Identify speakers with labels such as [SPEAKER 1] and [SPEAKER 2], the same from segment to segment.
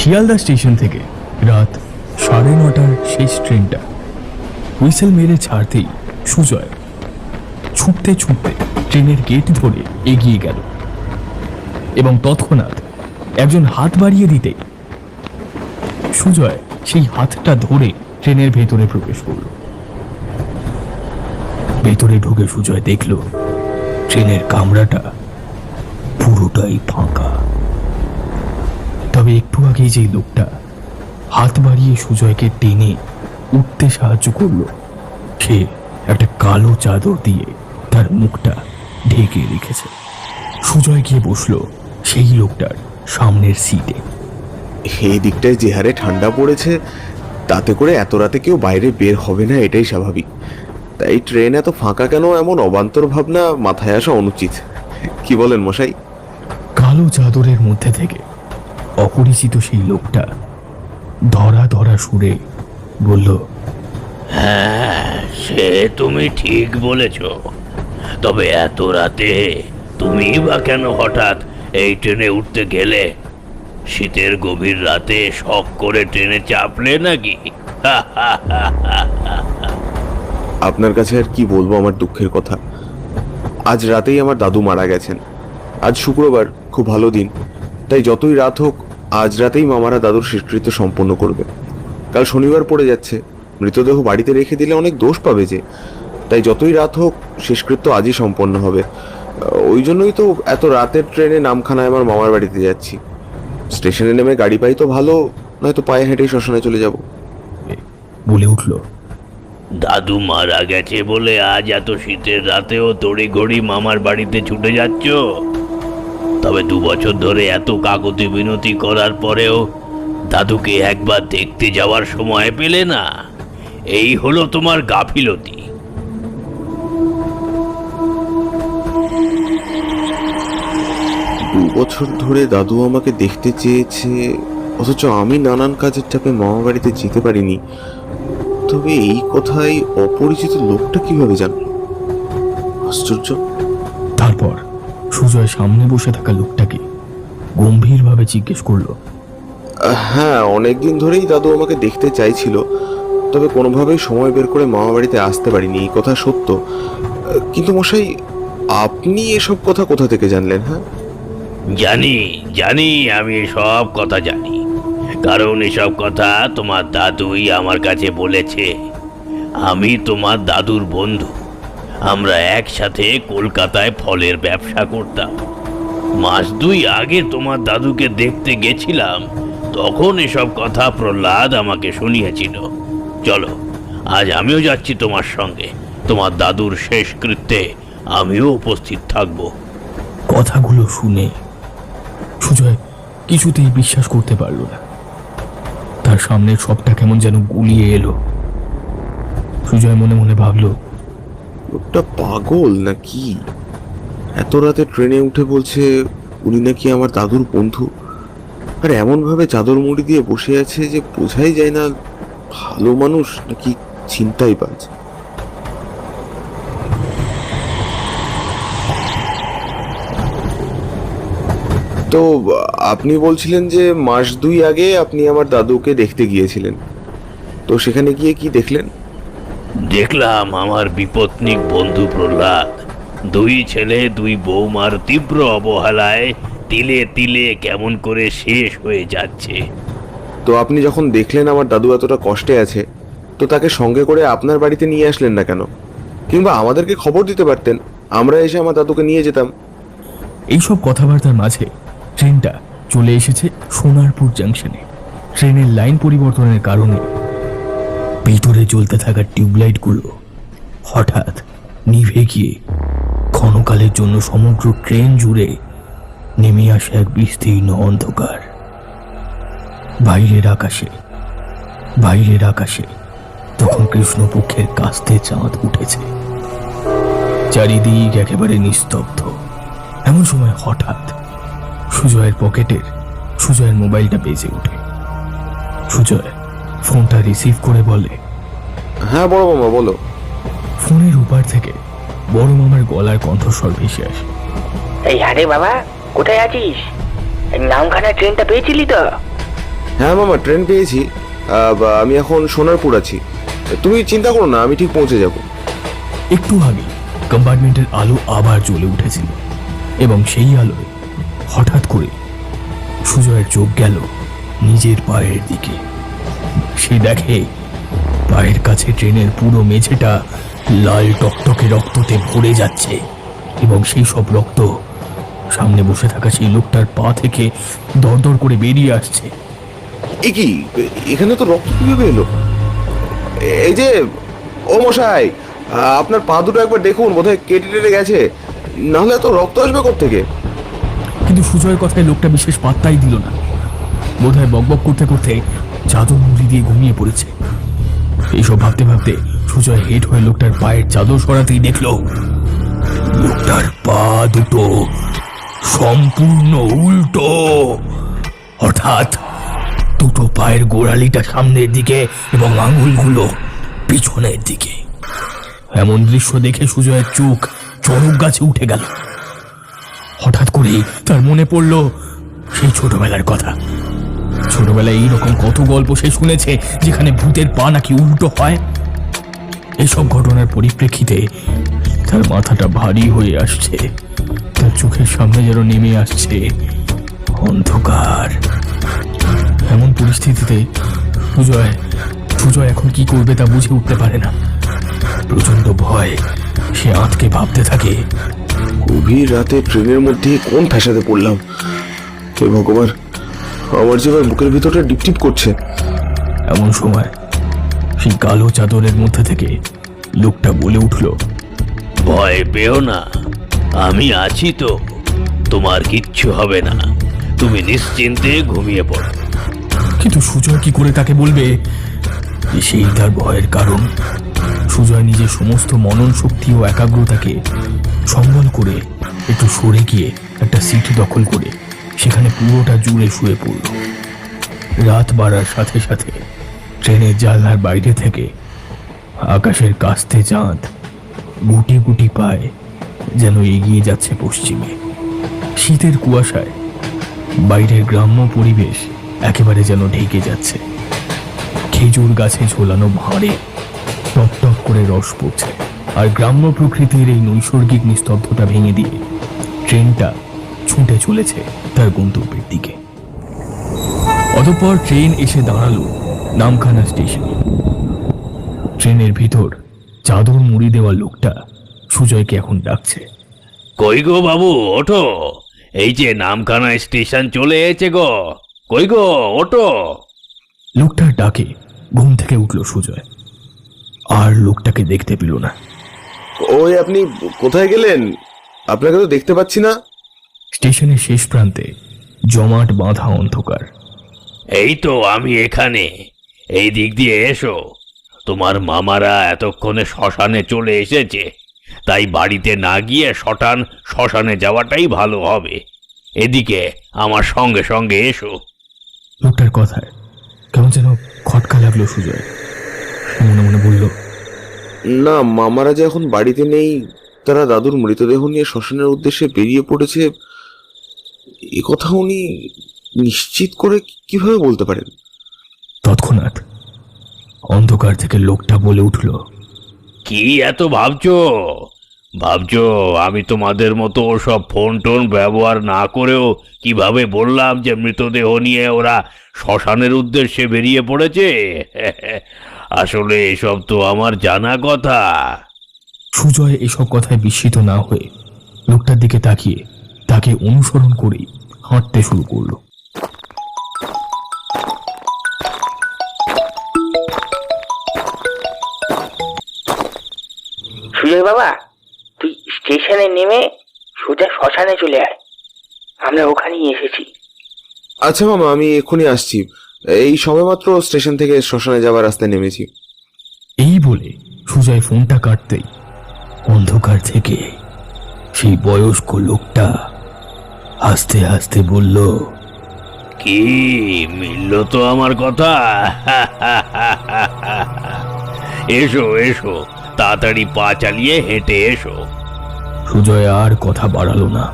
[SPEAKER 1] Sealdah station থেকে রাত 9:30টার শেষ ট্রেনটা হুইসেল মেরে ছাড়তেই সুজয় ছুটতে ছুটতে ট্রেনের গেট ধরে এগিয়ে গেল এবং তৎক্ষণাৎ একজন হাত বাড়িয়ে দিতে সুজয় সেই হাতটা ধরে ট্রেনের ভেতরে প্রবেশ করল। ভেতরে ঢুকে সুজয় দেখল ট্রেনের কামরাটা পুরোটাই ফাঁকা। তবে একটু আগেই যে লোকটা হাত বাড়িয়ে সুজয়কে টেনে উঠতে সাহায্য করলো, সে একটা কালো চাদর দিয়ে তার মুখটা ঢেকে রেখেছে। সুজয় গিয়ে বসলো সেই লোকটার সামনের সিটে।
[SPEAKER 2] এই দিকটায় যে হারে ঠান্ডা পড়েছে, তাতে করে এত রাতে কেউ বাইরে বের হবে না, এটাই স্বাভাবিক। তাই ট্রেন এত ফাঁকা কেন, এমন অবান্তর ভাবনা মাথায় আসা অনুচিত। কি বলেন মশাই?
[SPEAKER 1] কালো চাদরের মধ্যে থেকে অপরিচিত সেই লোকটা ধরা ধরা সুরে বলল,
[SPEAKER 3] হ্যাঁ, সে তুমি ঠিক বলেছ। তবে এত রাতে তুমি বা কেন হঠাৎ এই ট্রেনে উঠতে গেলে? শীতের গভীর রাতে শখ করে ট্রেনে চাপলে নাকি?
[SPEAKER 2] আপনার কাছে আর কি বলবো আমার দুঃখের কথা। আজ রাতেই আমার দাদু মারা গেছেন। আজ শুক্রবার, খুব ভালো দিন। তাই যতই রাত হোক, আজ রাতেই মামারা দাদুর শেষকৃত্য সম্পন্ন করবে। কাল শনিবার পড়ে যাচ্ছে, মৃতদেহ বাড়িতে রেখে দিলে অনেক দোষ পাবে যে। তাই যতই রাত হোক, শেষকৃত্য আজই সম্পন্ন হবে। ওই জন্যই তো এত রাতের ট্রেনে নামখানায় আমার মামার বাড়িতে যাচ্ছি। স্টেশনে নেমে গাড়ি পাই তো ভালো, নয়তো পায়ে হেঁটেই শ্মশানে চলে যাব।
[SPEAKER 1] বলে উঠল,
[SPEAKER 3] দাদু মারা গেছে বলে আজ এত শীতের রাতেও তড়ি ঘড়ি মামার বাড়িতে ছুটে যাচ্ছ? তবে 2 বছর ধরে এত কাকতি বিনতি করার পরেও দাদুকে একবার দেখতে যাওয়ার সময় পেলে না। এই হলো তোমার গাফিলতি।
[SPEAKER 2] 2 বছর ধরে দাদু আমাকে দেখতে চেয়েছে, অথচ আমি নানান কাজের চাপে মামা বাড়িতে যেতে পারিনি। তবে এই কথাই অপরিচিত লোকটা কিভাবে জানলো? আশ্চর্য।
[SPEAKER 1] তারপর সুজয় সামনে বসে থাকা লোকটাকে গম্ভীরভাবে জিজ্ঞেস করলো,
[SPEAKER 2] হ্যাঁ, অনেকদিন ধরেই দাদু আমাকে দেখতে চাইছিল, তবে কোনোভাবেই সময় বের করে মামা বাড়িতে আসতে পারিনি, এই কথা সত্য। কিন্তু মশাই, আপনি এসব কথা কোথা থেকে জানলেন? হ্যাঁ,
[SPEAKER 3] জানি জানি, আমি সব কথা জানি। কারণ এসব কথা তোমার দাদুই আমার কাছে বলেছে। আমি তোমার দাদুর বন্ধু। আমরা একসাথে কলকাতায় ফলের ব্যবসা করতাম। মাস 2 আগে তোমার দাদুকে দেখতে গেছিলাম, তখন এসব কথা প্রহ্লাদ আমাকে শুনিয়েছিল। চলো, আজ আমিও যাচ্ছি তোমার সঙ্গে। তোমার দাদুর শেষকৃত্যে আমিও উপস্থিত থাকব।
[SPEAKER 1] কথাগুলো শুনে সুজয় কিছুতেই বিশ্বাস করতে পারল না। তার সামনে সবটা কেমন যেন গুলিয়ে এলো। সুজয় মনে মনে ভাবল,
[SPEAKER 2] লোকটা পাগল নাকি? এত রাতে ট্রেনে উঠে বলছে উনি নাকি আমার দাদুর বন্ধু, আর এমন ভাবে চাদর মুড়ি দিয়ে বসে আছে যে বোঝাই যায় না ভালো মানুষ নাকি ছিনতাই বাজ। তো আপনি বলছিলেন যে মাস 2 আগে আপনি আমার দাদুকে দেখতে গিয়েছিলেন, তো সেখানে গিয়ে কি দেখলেন?
[SPEAKER 3] দেখলাম আমার বিপত্নিক বন্ধু প্রহ্লাদ 2 ছেলে 2 বৌমার তীব্র অবহেলায় তিলে তিলে কেমন করে শেষ হয়ে যাচ্ছে।
[SPEAKER 2] তো আপনি যখন দেখলেন আমার দাদু এতটা কষ্টে আছে, তো তাকে সঙ্গে করে আপনার বাড়িতে নিয়ে আসলেন না কেন? কিংবা আমাদেরকে খবর দিতে পারতেন, আমরা এসে আমার দাদুকে নিয়ে যেতাম।
[SPEAKER 1] এইসব কথাবার্তার মাঝে ট্রেনটা চলে এসেছে সোনারপুর জাংশনে। ট্রেনের লাইন পরিবর্তনের কারণে ভিতরে জ্বলতে থাকা টিউবলাইটগুলো হঠাৎ নিভে গিয়ে ক্ষণকালের জন্য সমগ্র ট্রেন জুড়ে নেমে আসে এক বিস্তীর্ণ অন্ধকার। বাইরের আকাশে তখন কৃষ্ণপক্ষের কাস্তে চাঁদ উঠেছে। চারিদিক একেবারে নিস্তব্ধ। এমন সময় হঠাৎ সুজয়ের মোবাইলটা বেজে ওঠে। সুজয় ফোনটা রিসিভ করে বলে,
[SPEAKER 2] হ্যাঁ বড় মামা, বলো।
[SPEAKER 1] ফোনের উপার থেকে বড় মামার গলার কণ্ঠস্বর ভেসে আসে,
[SPEAKER 4] এই আরে বাবা, কোথায় আছিস? নামখানা ট্রেনটা পেয়েছিলি তো?
[SPEAKER 2] হ্যাঁ মামা, ট্রেন পেয়েছি। আমি এখন সোনারপুর আছি। তুমি চিন্তা করো না, আমি ঠিক পৌঁছে যাব।
[SPEAKER 1] একটু আগে কম্পার্টমেন্টের আলো আবার জ্বলে উঠেছিল এবং সেই আলোয় হঠাৎ করে সুজয়ের চোখ গেল নিজের পায়ের দিকে। সে দেখে পায়ের কাছে ট্রেনের পুরো মেঝেটা লাল টকটকে রক্ততে ভরে যাচ্ছে এবং সেই সব রক্ত সামনে বসে থাকা সেই লোকটার পা থেকে দরদর করে বেরিয়ে আসছে।
[SPEAKER 2] এ কি, এখানে তো রক্ত কিভাবে এলো? এই যে, ও মশাই, আপনার পা দুটো একবার দেখুন, বোধহয় কেটে টেটে গেছে, নাহলে এত রক্ত আসবে কোত্থেকে?
[SPEAKER 1] কিন্তু সুজয়ের কথায় লোকটা বিশেষ পাত্তাই দিল না। বোধহয় বকবক করতে করতে চাদর মুড়ি দিয়ে ঘুমিয়ে পড়েছে। এইসব ভাবতে ভাবতে সুজয় হেড হয়ে লোকটার পায়ের চাদর সরাতেই দেখলো লোকটার পা দুটো সম্পূর্ণ উল্টো, অর্থাৎ দুটো পায়ের গোড়ালিটা সামনের দিকে এবং আঙুলগুলো পিছনের দিকে। এমন দৃশ্য দেখে সুজয়ের চোখ চড়ক গাছে উঠে গেল। হঠাৎ করেই তার মনে পড়ল সেই ছোটবেলার কথা। ছোটবেলায় এইরকম কত গল্প সে শুনেছে যেখানে ভূতের পা নাকি উল্টো হয়। এইসব ঘটনার পরিপ্রেক্ষিতে তার মাথাটা ভারী হয়ে আসছে। তার চোখের সামনে যেন নেমে আসছে অন্ধকার। এমন পরিস্থিতিতে সুজয় এখন কি করবে তা বুঝে উঠতে পারে না। প্রচন্ড ভয় সে আঁতকে ভাবতে থাকে,
[SPEAKER 2] গভীর রাতে ট্রেনের মধ্যে কোন ফ্যাসাতে পড়লাম? হে ভগবান, আমার যে এবার বুকের ভিতরটা ডিপটিপ করছে।
[SPEAKER 1] এমন সময় সেই কালো চাদরের মধ্যে থেকে লোকটা বলে উঠল,
[SPEAKER 3] ভয় পেও না, আমি আছি তো, তোমার কিচ্ছু হবে না, তুমি নিশ্চিন্তে ঘুমিয়ে পড়ো।
[SPEAKER 1] কিন্তু সুজয় কি করে তাকে বলবে যে সেই তার ভয়ের কারণ? সুজয় নিজের সমস্ত মনন শক্তি ও একাগ্রতাকে সম্বল করে একটু সরে গিয়ে একটা সিট দখল করে সেখানে পুরোটা জুড়ে শুয়ে পড়ল। রাত বাড়ার সাথে সাথে ট্রেনের জানলার বাইরে থেকে আকাশের কাস্তে চাঁদ গুটি গুটি পায় যেন এগিয়ে যাচ্ছে পশ্চিমে। শীতের কুয়াশায় বাইরের গ্রাম্য পরিবেশ একেবারে যেন ঢেকে যাচ্ছে। খেজুর গাছে ঝোলানো ভাঁড়ে টপ টপ করে রস পড়ছে, আর গ্রাম্য প্রকৃতির এই নৈসর্গিক নিস্তব্ধতা ভেঙে দিয়ে ট্রেনটা ছুটে চলেছে তার গন্তব্যের দিকে। অতঃপর ট্রেন এসে দাঁড়ালো নামখানা স্টেশনে। ট্রেনের ভিতর চাদর মুড়ি দেওয়া লোকটা সুজয়কে এখন ডাকছে,
[SPEAKER 3] কই গো বাবু, ওঠো, এই যে নামখানা স্টেশন চলে এসেছে গো, কই গো ওঠো।
[SPEAKER 1] লোকটার ডাকে ঘুম থেকে উঠল সুজয়, আর লোকটাকে দেখতে পেল না।
[SPEAKER 2] ওই আপনি কোথায় গেলেন? আপনাকে তো দেখতে পাচ্ছি না।
[SPEAKER 1] স্টেশনের শেষ প্রান্তে জমাট বাঁধা অন্ধকার।
[SPEAKER 3] এই তো আমি এখানে, এই দিক দিয়ে এসো। তোমার মামারা এতক্ষণে শ্মশানে চলে এসেছে, তাই বাড়িতে না গিয়ে শ্মশানে যাওয়াটাই ভালো হবে। এদিকে আমার সঙ্গে সঙ্গে এসো।
[SPEAKER 1] লোকটার কথায় কেমন যেন খটকা লাগলো সুজয়। মনে মনে বলল,
[SPEAKER 2] না, মামারা যে এখন বাড়িতে নেই, তারা দাদুর মৃতদেহ নিয়ে শ্মশানের উদ্দেশ্যে বেরিয়ে পড়েছে, এ কথা উনি নিশ্চিত করে কিভাবে বলতে পারেন?
[SPEAKER 1] তৎক্ষণাৎ অন্ধকার থেকে লোকটা বলে উঠল,
[SPEAKER 3] কি এত ভাবছো আমি তোমাদের মতো সব ফোন টোন ব্যবহার না করেও কিভাবে বললাম যে মৃতদেহ নিয়ে ওরা শ্মশানের উদ্দেশ্যে বেরিয়ে পড়েছে? আসলে এসব তো আমার জানা কথা।
[SPEAKER 1] সুজয় এসব কথায় বিস্মিত না হয়ে লোকটার দিকে তাকিয়ে তাকে অনুসরণ করেই হাঁটতে শুরু করলো।
[SPEAKER 4] সুজয় বাবা, তুই স্টেশনে নেমে সোজা শ্মশানে চলে আয়, আমরা ওখানেই এসেছি।
[SPEAKER 2] আচ্ছা মামা, আমি এক্ষুনি আসছি। এই সবেমাত্র স্টেশন থেকে শ্মশানে যাওয়ার রাস্তায় নেমেছি।
[SPEAKER 1] এই বলে সুজয় ফোনটা কাটতেই অন্ধকার থেকে সেই বয়স্ক লোকটা হাসতে হাসতে বলল,
[SPEAKER 3] কি মিলল তো আমার কথা? এসো এসো, তাড়াতাড়ি পা চালিয়ে হেঁটে এসো।
[SPEAKER 1] সুজয় আর কথা বাড়ালো না।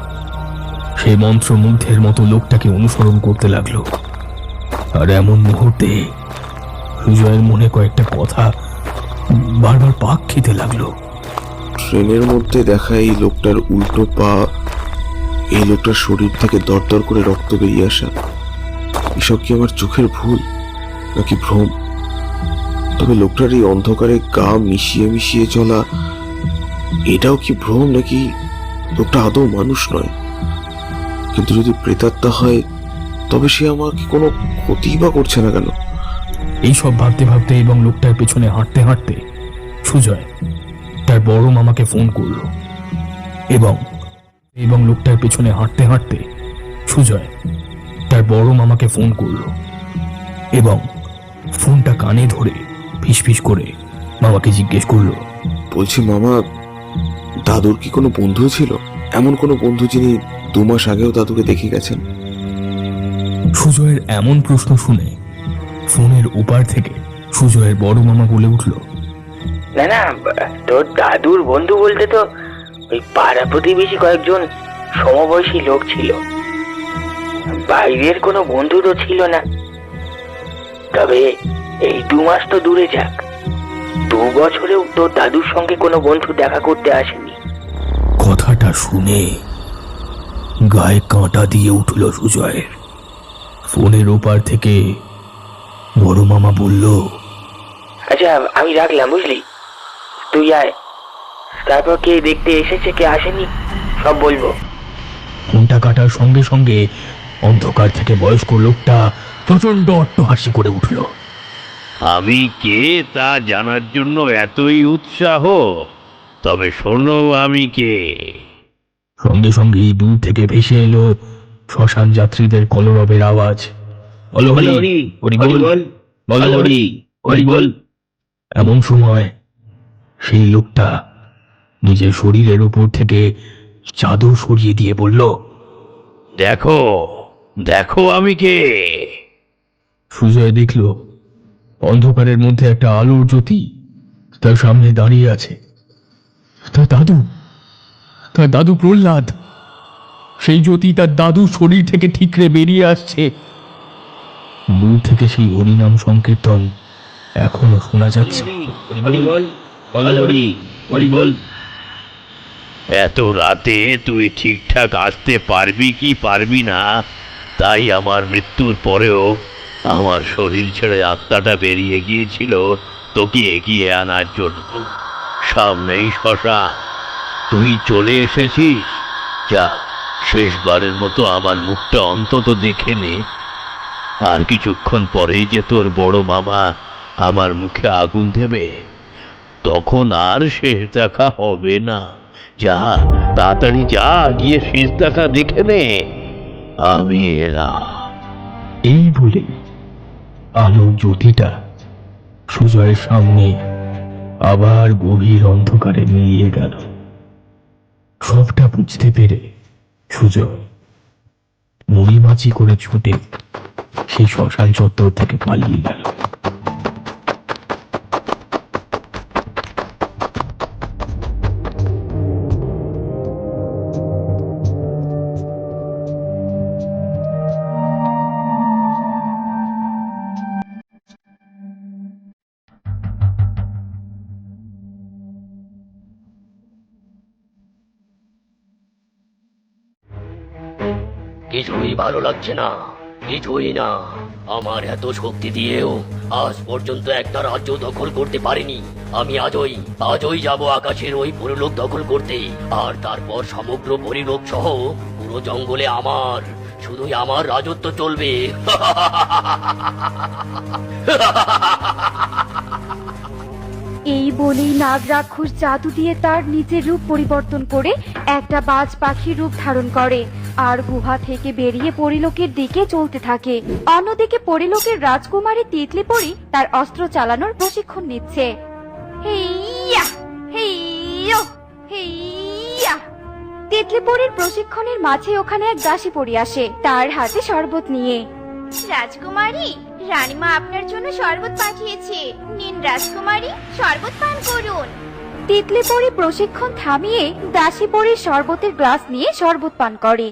[SPEAKER 1] সেই মন্ত্রমুগ্ধের মতো লোকটাকে অনুসরণ করতে লাগলো। আর এমন মুহূর্তে সুজয়ের মনে কয়েকটা কথা বারবার পাক খেতে লাগলো।
[SPEAKER 2] ট্রেনের মধ্যে দেখা এই লোকটার উল্টো পা, এই লোকটার শরীর থেকে দরদর করে রক্ত বেরিয়ে আসা, এসব কি আমার চোখের ভুল নাকি ভ্রম? তবে লোকটার এই অন্ধকারে গা মিশিয়ে মিশিয়ে চলা, এটাও কি ভ্রম নাকি লোকটা আদৌ মানুষ নয়? কিন্তু যদি প্রেতাত্মা হয় তবে সে আমাকে কোনো ক্ষতি বা করছে না কেন?
[SPEAKER 1] এইসব ভাবতে ভাবতে এবং লোকটার পেছনে হাঁটতে হাঁটতে সুজয় তার বড় মামাকে ফোন করলো এবং লোকটার পেছনে হাঁটতে হাঁটতে সুজয় তার বড় মামাকে ফোন করলো এবং ফোনটা কানে ধরে ফিসফিস করে মামাকে জিজ্ঞেস করলো,
[SPEAKER 2] বলছি মামা, দাদুর কি কোনো বন্ধু ছিল? এমন কোনো বন্ধু যিনি 2 মাস আগেও দাদুকে দেখে গেছেন?
[SPEAKER 1] সুজয়ের এমন প্রশ্ন শুনে ফোনের ওপার থেকে সুজয়ের বড় মামা বলে উঠল,
[SPEAKER 4] না না, তোর দাদুর বন্ধু বলতে তো ওই পাড়া প্রতিবেশী কয়েকজন সমবয়সী লোক ছিল, বাইরের কোনো বন্ধু তো ছিল না। তবে এই 2 মাস তো দূরে যাক, 2 বছরেও তোর দাদুর সঙ্গে কোনো বন্ধু দেখা করতে আসেনি।
[SPEAKER 1] কথাটা শুনে গায়ে কাঁটা দিয়ে উঠল সুজয়ের। ফোনের ওপার থেকে বড় মামা বলল,
[SPEAKER 4] আচ্ছা আমি রাখলাম, বুঝলি? তুই আয়, তারপর কে দেখতে এসেছে কে আসেনি সব বলবো।
[SPEAKER 1] ফোনটা কাটার সঙ্গে সঙ্গে অন্ধকার থেকে বয়স্ক লোকটা প্রচন্ড অট্টহাসি করে উঠল।
[SPEAKER 3] আমি কে তা জানার জন্য এতই উৎসাহ? তবে শোনো আমি কে।
[SPEAKER 1] সঙ্গে সঙ্গে দূর থেকে ভেসে এলো শ্মশান যাত্রীদের কলরবের আওয়াজ। এমন সময় সেই লোকটা নিজের শরীরের উপর থেকে চাদর সরিয়ে দিয়ে বলল,
[SPEAKER 3] দেখো দেখো আমি কে।
[SPEAKER 1] সুজয় দেখল অন্ধকারের মধ্যে একটা আলোর জ্যোতি তার সামনে দাঁড়িয়ে আছে। তার দাদু প্রহ্লাদ। সেই জ্যোতি তার দাদুর শরীর থেকে ঠিকরে বেরিয়ে আসছে। দূর থেকে সেই হরিনাম সংকীর্তন এখনো শোনা যাচ্ছে।
[SPEAKER 3] এত রাতে তুই ঠিকঠাক আসতে পারবি কি পারবি না, তাই আমার মৃত্যুর পরেও আমার শরীর ছেড়ে আত্মাটা বেরিয়ে গিয়েছিল তোকে এগিয়ে আনার জন্য। সামনেই শ্মশান, তুই চলে এসেছিস। যা, শেষবারের মতো আমার মুখটা অন্তত দেখে নে। আর কিছুক্ষণ পরেই যে তোর বড় মামা আমার মুখে আগুন দেবে, তখন আর শেষ দেখা হবে না। যা, তাড়াতাড়ি যা, গিয়ে শেষ দেখা দেখে নে। আমি এলাম।
[SPEAKER 1] এই বলে আলোর জ্যোতিটা সুজয়ের সামনে আবার গভীর অন্ধকারে মিলিয়ে গেল। সবটা বুঝতে পেরে সুজয় মুড়িমাছি করে ছুটে সেই শ্মশান চত্বর থেকে পালিয়ে গেল।
[SPEAKER 5] কিছুই ভালো লাগছে না, কিছুই না। আমার এত শক্তি দিয়েও আজ পর্যন্ত একটা রাজ্য দখল করতে পারিনি। আমি আজই যাব আকাশের ওই পরিলোক দখল করতে, আর তারপর সমগ্র পরিলোক সহ পুরো জঙ্গলে শুধুই আমার রাজত্ব চলবে।
[SPEAKER 6] এই বলেই নাগ রাক্ষস জাদু দিয়ে তার নিজের রূপ পরিবর্তন করে একটা বাজ পাখির রূপ ধারণ করে আর গুহা থেকে বেরিয়ে পরিলোকের দিকে চলতে থাকে। অন্যদিকে পরিলোকের রাজকুমারী তিতলি পরি তার অস্ত্র চালানোর প্রশিক্ষণ নিচ্ছে। হেইয়া হেইয়ো হেইয়া। তিতলি পরির প্রশিক্ষণের মাঝে ওখানে এক দাসী পরি আসে, তার হাতে শরবত নিয়ে।
[SPEAKER 7] রাজকুমারী, রানীমা আপনার জন্য শরবত পাঠিয়েছে। নিন রাজকুমারী, শরবত পান করুন।
[SPEAKER 6] তিতলি পরি প্রশিক্ষণ থামিয়ে দাসী পরির শরবতের গ্লাস নিয়ে শরবত পান করে।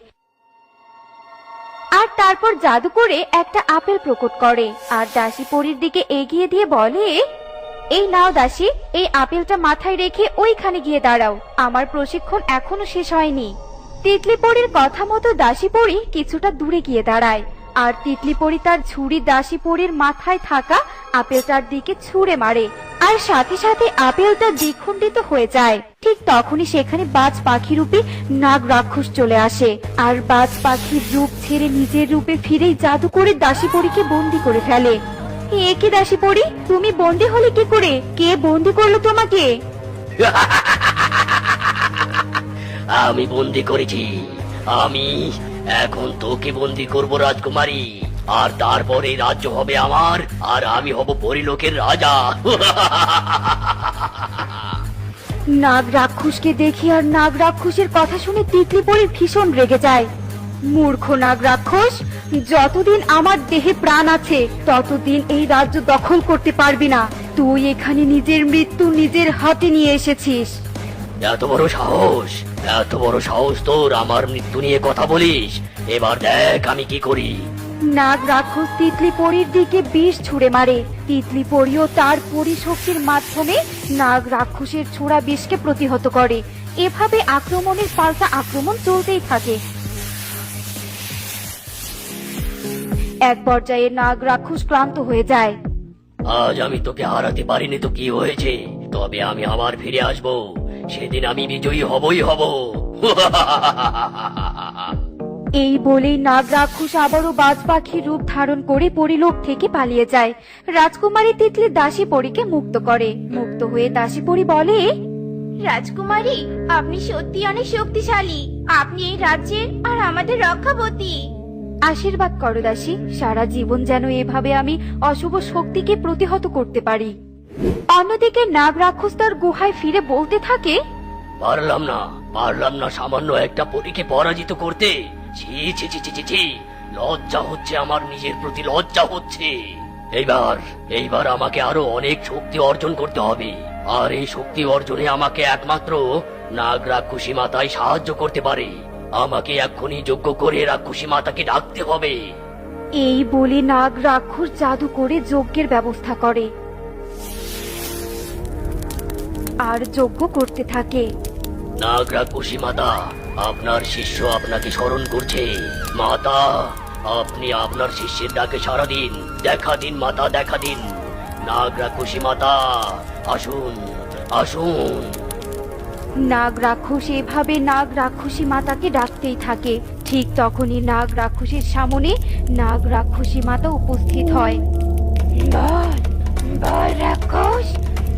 [SPEAKER 6] আর তারপর জাদু করে একটা আপেল প্রকট করে আর দাসী পরীর দিকে এগিয়ে দিয়ে বলে, এই নাও দাসী, এই আপেলটা মাথায় রেখে ওইখানে গিয়ে দাঁড়াও, আমার প্রশিক্ষণ এখনো শেষ হয়নি। তিতলি পরীর কথা মতো দাসী পরী কিছুটা দূরে গিয়ে দাঁড়ায় আর তিতলি পরী তার ঝুড়ি দাসী পরীর মাথায় থাকা আপেলটার দিকে ছুঁড়ে মারে আর সাথে সাথে আপেলটা দ্বিখণ্ডিত হয়ে যায়। ঠিক তখনই সেখানে বাজ পাখি রূপী নাগ রাক্ষস চলে আসে আর বাজ পাখির রূপ ছেড়ে নিজের রূপে ফিরেই জাদু করে দাসী পরীকে বন্দি করে ফেলে। এ কি দাসী পরী, তুমি বন্দি হলে কি করে? কে বন্দি করলো তোমাকে?
[SPEAKER 5] আমি বন্দি করেছি। আমি এখন তোকে বন্দি করব রাজকুমারী, আর তারপরে রাজ্য হবে আমার, আর আমি হব পরিলোকের রাজা।
[SPEAKER 6] নাগ রাক্ষসকে দেখে আর নাগ রাক্ষসের কথা শুনে তিতলি পরী ভীষণ রেগে যায়। মূর্খ নাগ রাক্ষস, যতদিন আমার দেহে প্রাণ আছে ততদিন এই রাজ্য দখল করতে পারবি না। তুই এখানে নিজের মৃত্যু নিজের হাতে নিয়ে এসেছিস।
[SPEAKER 5] এত বড় সাহস, এত বড় সাহস তোর আমার মৃত্যু নিয়ে কথা বলিস? এবার দেখ আমি কি করি।
[SPEAKER 6] নাগ রাক্ষস তিতলি পরীর দিকে বিষ ছুঁড়ে মারে। তিতলি পরীও তার পরিশক্তির মাধ্যমে নাগ রাক্ষসের ছোড়া বিষকে প্রতিহত করে। এভাবে আক্রমণের পাল্টা আক্রমণ চলতেই থাকে। এক পর্যায়ে নাগ রাক্ষস ক্লান্ত হয়ে যায়।
[SPEAKER 5] আজ আমি তোকে হারাতে পারিনি তো কি হয়েছে, তবে আমি আবার ফিরে আসব, সেদিন আমি বিজয়ী হবই হব।
[SPEAKER 6] এই বলেই নাগ রাক্ষস আবারও বাজ পাখির রূপ ধারণ করে পরিলোক থেকে পালিয়ে যায়। রাজকুমারী তিতলি দাসী পরীকে মুক্ত করে। মুক্ত হয়ে দাসী পরী বলে,
[SPEAKER 7] রাজকুমারী, আপনি সত্যি অনেক শক্তিশালী। আপনি এই রাজ্যের আর আমাদের রক্ষাপতি।
[SPEAKER 6] আশীর্বাদ করো দাসী, সারা জীবন যেন এভাবে আমি অশুভ শক্তিকে প্রতিহত করতে পারি। অন্যদিকে নাগ রাক্ষস তার গুহায় ফিরে বলতে থাকে,
[SPEAKER 5] পারলাম না সামান্য একটা পরীকে পরাজিত করতে। ছি ছি ছি ছি ছি ছি, লজ্জা হচ্ছে, আমার নিজের প্রতি লজ্জা হচ্ছে। এইবার আমাকে আরো অনেক শক্তি অর্জন করতে হবে, আর এই শক্তি অর্জনে আমাকে একমাত্র নাগ রাক্ষসী মাতাই সাহায্য করতে পারে। আমাকে এক্ষুনি যজ্ঞ করে রাক্ষসী মাতাকে ডাকতে হবে।
[SPEAKER 6] এই বলে নাগ রাক্ষস জাদু করে যজ্ঞের ব্যবস্থা করে আর যজ্ঞ করতে থাকে।
[SPEAKER 5] নাগ রাক্ষসী মাতা, আপনার শিষ্য আপনাকে স্মরণ করছে। মাতা, আপনি আপনার শিষ্যের ডাকে সাড়া দিন। দেখা দিন মাতা, দেখা দিন। নাগ রাক্ষসী মাতা, আসুন আসুন।
[SPEAKER 6] নাগ রাক্ষস এভাবে নাগ রাক্ষসী মাতাকে ডাকতেই থাকে। ঠিক তখনই নাগ রাক্ষসীর সামনে নাগ রাক্ষসী মাতা উপস্থিত হয়। বল রাক্ষস,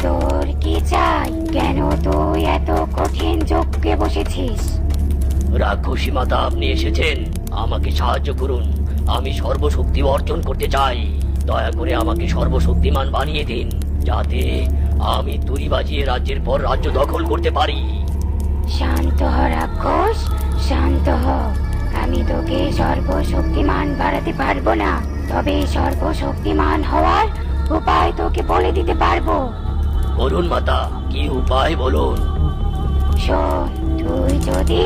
[SPEAKER 6] তোর কি চাই? কেন তুই এত কঠিন যজ্ঞে বসেছিস?
[SPEAKER 5] রাক্ষসী মাতা, আপনি এসেছেন, আমাকে সাহায্য করুন। আমি সর্বশক্তি অর্জন করতে চাই। দয়া করে আমাকে সর্বশক্তিমান বানিয়ে দিন, যাতে আমি তুড়ি বাজিয়ে রাজ্যের পর রাজ্য দখল করতে পারি।
[SPEAKER 6] শান্ত হ রাক্ষস, শান্ত হ। আমি তোকে সর্বশক্তিমান বাড়াতে পারবো না, তবে সর্বশক্তিমান হওয়ার উপায় তোকে বলে দিতে পারবো।
[SPEAKER 5] বলুন মাতা, কি উপায় বলুন।
[SPEAKER 6] শোন, তুই যদি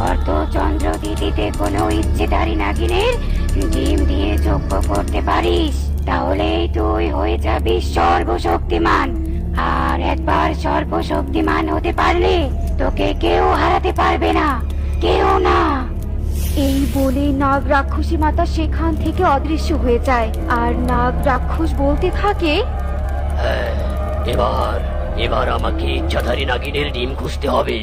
[SPEAKER 6] অর্ধচন্দ্র তিথিতে কোনো ইচ্ছেধারী নাগিনের ডিম দিয়ে যজ্ঞ করতে পারিস, তাহলেই তুই হয়ে যাবি সর্বশক্তিমান। আর একবার সর্বশক্তিমান হতে পারলে তোকে কেউ হারাতে পারবে না, কেউ না। এই বলে নাগ রাক্ষসী মাতা সেখান থেকে অদৃশ্য হয়ে যায় আর নাগ রাক্ষস বলতে থাকে,
[SPEAKER 5] হ্যাঁ, এবার আমাকে ইচ্ছাধারী নাগিনের ডিম খুঁজতে হবে।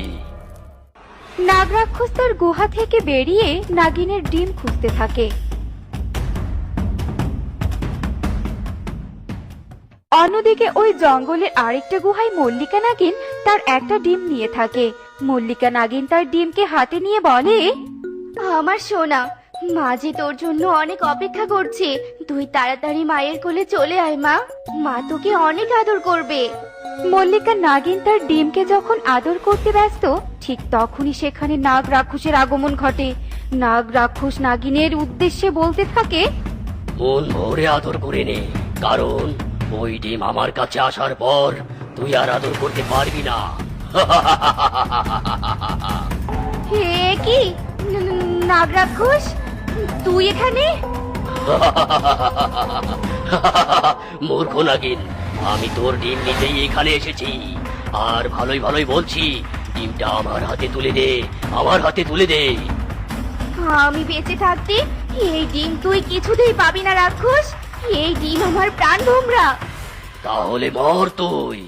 [SPEAKER 6] নাগ রাক্ষস তার গুহা থেকে বেরিয়ে নাগিনের ডিম খুঁজতে থাকে। অন্যদিকে ওই জঙ্গলের আরেকটা গুহায় মল্লিকা নাগিন তার একটা ডিম নিয়ে থাকে। মল্লিকা নাগিন তার ডিমকে হাতে নিয়ে বলে,
[SPEAKER 7] আমার সোনা, মা যে তোর জন্য অনেক অপেক্ষা করছে। তুই তাড়াতাড়ি মায়ের কোলে চলে আয় মা, মা তোকে অনেক আদর করবে।
[SPEAKER 6] মল্লিকা নাগিন তার ডিমকে যখন আদর করতে ব্যস্ত, ঠিক তখনই সেখানে নাগ রাক্ষসের আগমন ঘটে। নাগ রাক্ষস নাগিনের উদ্দেশ্যে বলতে থাকে,
[SPEAKER 5] মন ভরে আদর করে নে, কারণ ওই ডিম আমার কাছে আসার পর তুই আর আদর করতে পারবি না।
[SPEAKER 7] হে কি নাগ রাক্ষস,
[SPEAKER 6] তুই এখানে?
[SPEAKER 5] মূর্খ নাগিন, আমি তোর ডিম নিতেই এখানে এসেছি। আর ভালোই ভালোই বলছি, ডিমটা আমার হাতে তুলে দে, আমার হাতে তুলে দে।
[SPEAKER 6] আমি বেঁচে থাকতে এই ডিম তুই কিছুতেই পাবি না রাক্ষস। এই ডিম আমার প্রাণ ভোমরা।
[SPEAKER 5] তাহলে মর তুই।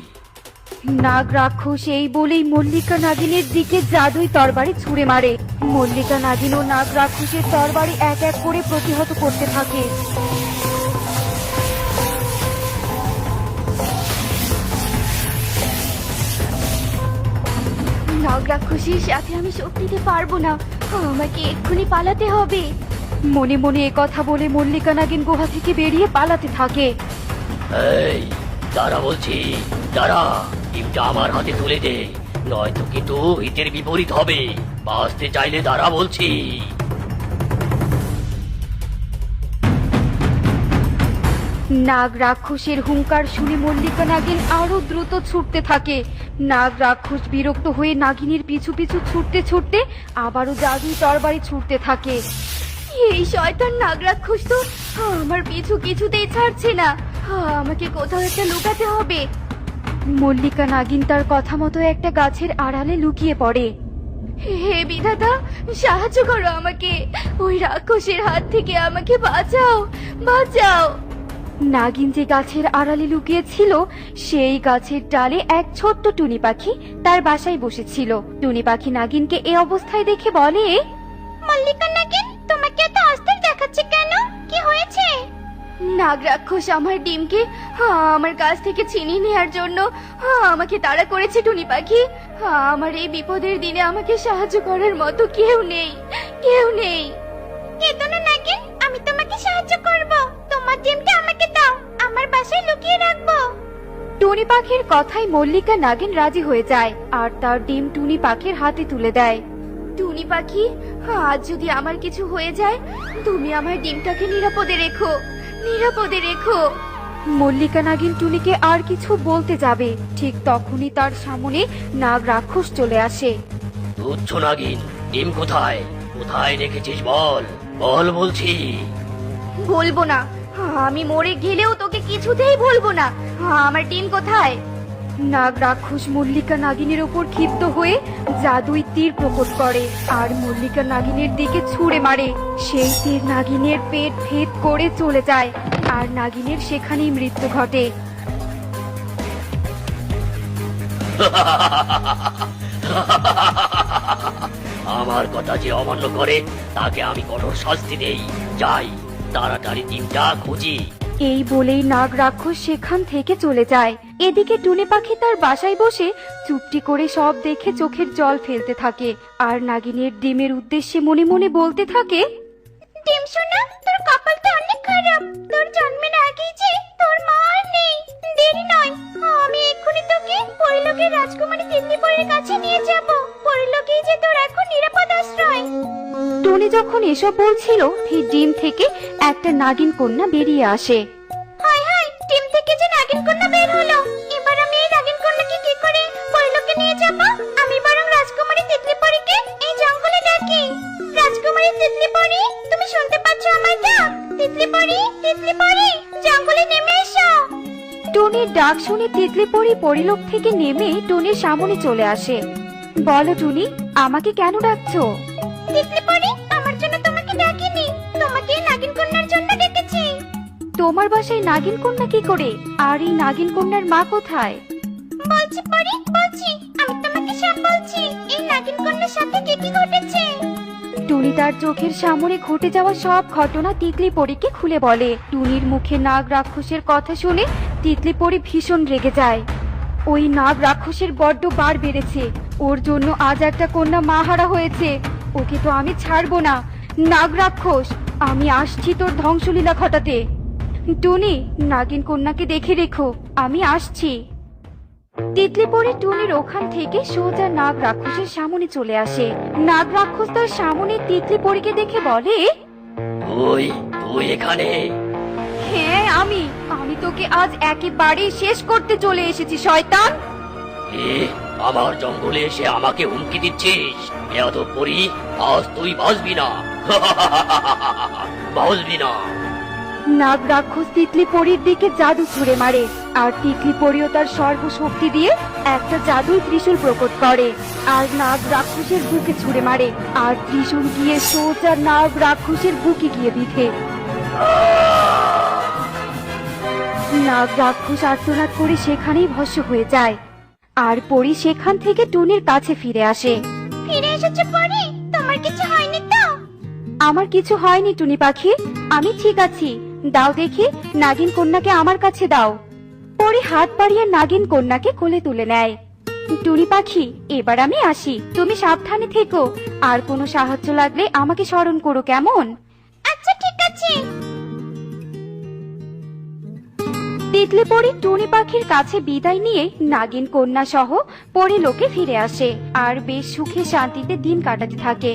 [SPEAKER 6] নাগ রাক্ষস এই বলেই মল্লিকা নাগিনের দিকে জাদুই তরবারি ছুঁড়ে মারে। মল্লিকা নাগিন ও নাগ রাক্ষসের তরবারি এক এক করে প্রতিহত করতে থাকে। নাগ রাক্ষসীর সাথে আমি শক্তি দিতে পারবো না, আমাকে এক্ষুনি পালাতে হবে। মনে মনে এ কথা বলে মল্লিকা নাগিন গুহা থেকে বেরিয়ে পালাতে থাকে।
[SPEAKER 5] এই দাঁড়া বলছি, দাঁড়া, ডিমটা আমার হাতে তুলে দে, নয়তো কিন্তু হিতের বিপরীত হবে। বাঁচতে চাইলে দাঁড়া বলছি।
[SPEAKER 6] নাগ রাক্ষসের হুঙ্কার শুনে মল্লিকা নাগিন আরো দ্রুত ছুটতে থাকে। নাগ রাক্ষস বিরক্ত হয়ে নাগিনের পিছু পিছু ছুটতে ছুটতে আবারও জাদুই তরবারি ছুটতে থাকে। এই শয়তান নাগ রাক্ষস তো আমার পিছু কিছুতেই ছাড়ছে না, আমাকে কোথাও একটা লুকাতে হবে। মল্লিকা নাগিন তার কথা মতো একটা গাছের আড়ালে লুকিয়ে পড়ে। হে বিধাতা, সাহায্য করো আমাকে, ওই রাক্ষসের হাত থেকে আমাকে বাঁচাও, বাঁচাও। নাগিন যে গাছের আড়ালে লুকিয়েছিল সেই গাছের ডালে এক ছোট্ট টুনি পাখি তার বাসায় বসেছিল। টুনি পাখি নাগিনকে এই অবস্থায় দেখে বলে, মল্লিকা নাগিন, তোমাকে এত অস্থির দেখাচ্ছে কেন? কি হয়েছে? নাগ রাক্ষস আমার ডিমকে আমার কাছ থেকে ছিনিয়ে নেওয়ার জন্য আমাকে তাড়া করেছে টুনি পাখি। আমার এই বিপদের দিনে আমাকে সাহায্য করার মতো কেউ নেই, কেউ নেই। কেঁদো না নাগিন, আমি তোমাকে সাহায্য করব। তোমার ডিমটা আমাকে দাও, আমার বাসায় লুকিয়ে রাখবো। টুনি পাখির কথায় মল্লিকা নাগিন রাজি হয়ে যায় আর তার ডিম টুনি পাখির হাতে তুলে দেয়। টুনি পাখি, আজ যদি আমার কিছু হয়ে যায় তুমি আমার ডিমটাকে নিরাপদে রেখো, নিরাপদে রেখো। মল্লিকা নাগিন টুনিকে আর কিছু বলতে যাবে, ঠিক তখনই তার সামনে নাগ রাক্ষস চলে আসে।
[SPEAKER 5] তুচ্ছ নাগিন, ডিম কোথায়? কোথায় রেখেছিস বল, বল বলছি।
[SPEAKER 6] বলবো না, আমি মরে গেলেও তোকে কিছুতেই বলবো না। আমার ডিম কোথায়? নাগ রাক্ষস মল্লিকা নাগিনের উপর ক্ষিপ্ত হয়ে জাদুই তীর প্রকট করে আর মল্লিকা নাগিনের দিকে ছুঁড়ে মারে। সেই তীর নাগিনের পেট ভেদ করে চলে যায় আর নাগিনের সেখানেই মৃত্যু ঘটে।
[SPEAKER 5] আমার কথা যে অমান্য করে তাকে আমি কঠোর শাস্তি দেই। যাই, তাড়াতাড়ি ডিমটা খুঁজি।
[SPEAKER 6] এই বলেই নাগ রাক্ষস সেখান থেকে চলে যায়। এদিকে টুনি পাখি তার বাসায় বসে চুপটি করে সব দেখে চোখের জল ফেলতে থাকে আর নাগিনের ডিমের উদ্দেশ্যে মনে মনে বলতে থাকে, ডিম সোনা, তোর কপালটা অনেক খারাপ। তোর জন্মের আগেই যে তোর মা আর নেই। দেরি নয়, আমি এক্ষুনি তোকে পরিলোকের রাজকুমারী তিতলিপরির কাছে নিয়ে যাব। পরিলোকেই যে তোর এখন নিরাপদ আশ্রয়। টুনি যখন এসব বলছিল ঠিক ডিম থেকে একটা নাগিন কন্যা বেরিয়ে আসে। হায় হায়, ডিম থেকে যে নাগিন কন্যা বের হলো, এবার আমি এই নাগিন কন্যাকে কি করে পরিলোকে নিয়ে যাব? আমি বরং রাজকুমারী তিতলিপরিকে এই জঙ্গলে ডাকি। রাজকুমারী তিতলিপরি, তুমি শুনতে পাচ্ছ আমার ডাক? তিতলিপরি, তিতলিপরি, জঙ্গলে নেমে এসো। টুনির ডাক শুনে তিতলিপরি পরিলোক থেকে নেমে টুনির সামনে চলে আসে। বলো টুনি, আমাকে কেন ডাকছো? তিতলিপরি, আমার জন্য তোমাকে ডাকিনি, তোমাকে নাগিন কন্যার জন্য ডেকেছি। তোমার বাসায় নাগিন কন্যা কি করে? আর এই নাগিন কন্যার মা কোথায়? বলছি পরি, বলছি, আমি তোমাকে সব বলছি। এই নাগিন কন্যার সাথে কি কি ঘটেছে? টুনি তার চোখের সামনে ঘটে যাওয়া সব ঘটনা তিতলিপরিকে খুলে বলে। টুনির মুখে নাগ রাক্ষসের কথা শুনে তিতলিপরি ভীষণ রেগে যায়। ওই নাগ রাক্ষসের বড্ড বার বেড়েছে, ওর জন্য আজ একটা কন্যা মাহারা হয়েছে। ওকে তো আমি ছাড়বো না। নাগ রাক্ষস, আমি আসছি তোর ধ্বংসলীলা ঘটাতে। টুনি, নাগিন কন্যাকে দেখে রেখো, আমি আসছি। তিতলিপরি টুনির ওখান থেকে সোজা নাগ রাক্ষসের সামনে চলে আসে। নাগ রাক্ষস তার সামনে তিতলিপরিকে দেখে বলে,
[SPEAKER 5] তুই তুই এখানে?
[SPEAKER 6] হ্যাঁ আমি তোকে আজ একেবারে শেষ করতে চলে এসেছি শয়তান।
[SPEAKER 5] আমার জঙ্গলে এসে আমাকে হুমকি দিচ্ছিস? এত পরি, আজ তুই বাঁচবি না। বাঁচবি না।
[SPEAKER 6] নাগ রাক্ষস তিতলি পরীর দিকে জাদু ছুঁড়ে মারে, আর তিতলি পরীও তার সর্বশক্তি দিয়ে একটা জাদুই ত্রিশূল প্রকট করে আর নাগ রাক্ষসের বুকে ছুঁড়ে মারে, আর ত্রিশূল গিয়ে সোজা নাগ রাক্ষসের বুকে গিয়ে বিঁধে। নাগ রাক্ষস আর্তনাদ করে সেখানেই ভস্ম হয়ে যায়, আর পরী সেখান থেকে টুনির কাছে ফিরে আসে।
[SPEAKER 7] ফিরে এসেছো পরি, তোমার কিছু হয়নি তো?
[SPEAKER 6] আমার কিছু হয়নি টুনি পাখি, আমি ঠিক আছি। দাও দেখি, নাগিন কন্যাকে আমার কাছে দাও। পরে হাত বাড়িয়ে নাগিন কন্যাকে কোলে তুলে নেয়। টুনি পাখি, এবার আমি আসি, তুমি সাবধানে থেকো, আর কোনো সাহায্য লাগলে আমাকে স্মরণ করো, কেমন?
[SPEAKER 7] আচ্ছা ঠিক আছে।
[SPEAKER 6] তিতলি পরি টুনি পাখির কাছে বিদায় নিয়ে নাগিন কন্যা সহ পরিলোকে ফিরে আসে আর বেশ সুখে শান্তিতে দিন কাটাতে থাকে।